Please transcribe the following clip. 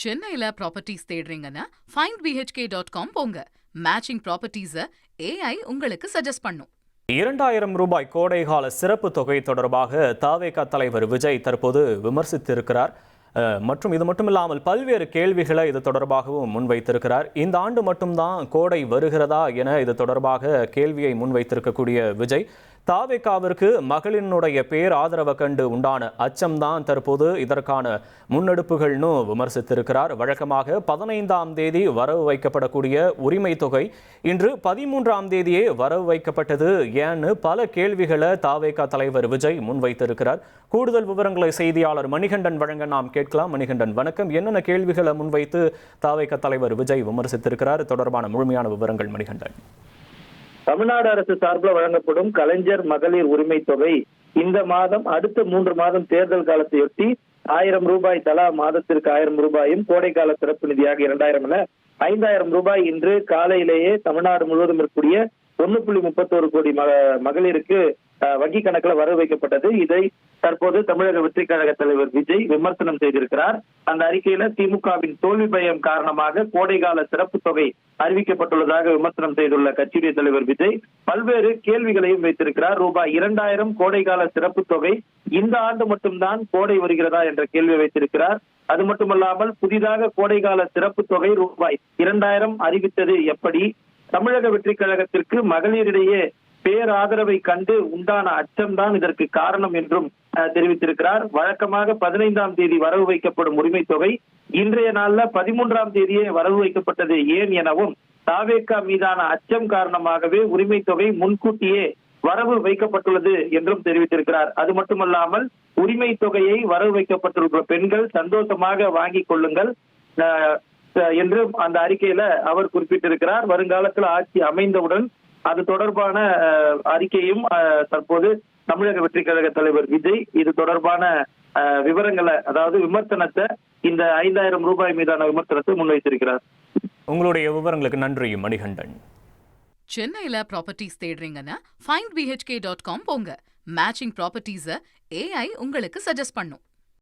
சென்னையில properties தேடுறீங்கன்னா findbhk.com போங்க. Matching ப்ராப்பர்ட்டிஸை AI உங்களுக்கு சஜஸ்ட் பண்ணும். 2000 ரூபாய் கோடைகால சிறப்பு தொகை தொடர்பாக தவேக தலைவர் விஜய் தற்போது விமர்சித்திருக்கிறார். மற்றும் இது மட்டுமில்லாமல் பல்வேறு கேள்விகளை இது தொடர்பாகவும் முன்வைத்திருக்கிறார். இந்த ஆண்டு மட்டும்தான் கோடை வருகிறதா என இது தொடர்பாக கேள்வியை முன்வைத்திருக்கக்கூடிய விஜய், தவேகாவிற்கு மகளினுடைய பேர் ஆதரவை கண்டு உண்டான அச்சம்தான் தற்போது இதற்கான முன்னெடுப்புகள்னு விமர்சித்திருக்கிறார். வழக்கமாக 15ஆம் தேதி வரவு வைக்கப்படக்கூடிய உரிமை தொகை இன்று 13ஆம் தேதியே வரவு வைக்கப்பட்டது ஏன்னு பல கேள்விகளை தவேகா தலைவர் விஜய் முன்வைத்திருக்கிறார். கூடுதல் விவரங்களை செய்தியாளர் மணிகண்டன் வழங்க நாம் கேட்கலாம். மணிகண்டன் வணக்கம். என்னென்ன கேள்விகளை முன்வைத்து தவேகா தலைவர் விஜய் விமர்சித்திருக்கிறார்? தொடர்பான முழுமையான விவரங்கள் மணிகண்டன். தமிழ்நாடு அரசு சார்பில் வழங்கப்படும் கலைஞர் மகளிர் உரிமை தொகை இந்த மாதம் அடுத்த 3 மாதம் தேர்தல் காலத்தையொட்டி 1000 ரூபாய் தலா மாதத்திற்கு 1000 ரூபாயும் கோடைக்கால சிறப்பு நிதியாக 2000 என 5000 ரூபாய் இன்று காலையிலேயே தமிழ்நாடு முழுவதும் இருக்கக்கூடிய 1.31 கோடி மகளிருக்கு வங்கி கணக்கில் வரவு வைக்கப்பட்டது. இதை தற்போது தமிழக வெற்றி கழக தலைவர் விஜய் விமர்சனம் செய்திருக்கிறார். அந்த அறிக்கையில திமுகவின் தோல்வி பயம் காரணமாக கோடைகால சிறப்பு தொகை அறிவிக்கப்பட்டுள்ளதாக விமர்சனம் செய்துள்ள கட்சியுடைய தலைவர் விஜய் பல்வேறு கேள்விகளையும் வைத்திருக்கிறார். ரூபாய் 2000 கோடைகால சிறப்பு தொகை இந்த ஆண்டு மட்டும்தான் கோடை வருகிறதா என்ற கேள்வியை வைத்திருக்கிறார். அது மட்டுமல்லாமல் புதிதாக கோடைகால சிறப்பு தொகை ரூபாய் 2000 அறிவித்தது எப்படி? தமிழக வெற்றி கழகத்திற்கு மகளிரிடையே பேராதரவை கண்டு உண்டான அச்சம்தான் இதற்கு காரணம் என்றும் தெரிவித்திருக்கிறார். வழக்கமாக 15ஆம் தேதி வரவு வைக்கப்படும் உரிமை தொகை இன்றைய நாள்ல 13ஆம் தேதியே வரவு வைக்கப்பட்டது ஏன் எனவும், தவேகா மீதான அச்சம் காரணமாகவே உரிமை தொகை முன்கூட்டியே வரவு வைக்கப்பட்டுள்ளது என்றும் தெரிவித்திருக்கிறார். அது மட்டுமல்லாமல் உரிமை தொகையை வரவு வைக்கப்பட்டுள்ள பெண்கள் சந்தோஷமாக வாங்கிக் கொள்ளுங்கள் என்று அந்த அறிக்கையில அவர் குறிப்பிட்டிருக்கிறார். வருங்காலத்தில் ஆட்சி அமைந்தவுடன் அது தொடர்பான அறிக்கையும் தற்போது தமிழக வெற்றி கழக தலைவர் விஜய் இது தொடர்பான விவரங்களை, அதாவது விமர்சனத்தை, இந்த 5000 ரூபாய் மீதான விமர்சனத்தை முன்வைத்திருக்கிறார். உங்களுடைய விவரங்களுக்கு நன்றி மணிகண்டன். சென்னையில ப்ராப்பர்ட்டிஸ் தேடுறீங்கன்னா findbhk.com போங்க. மேட்சிங் ப்ராப்பர்ட்டிஸை AI உங்களுக்கு சஜஸ்ட் பண்ணும்.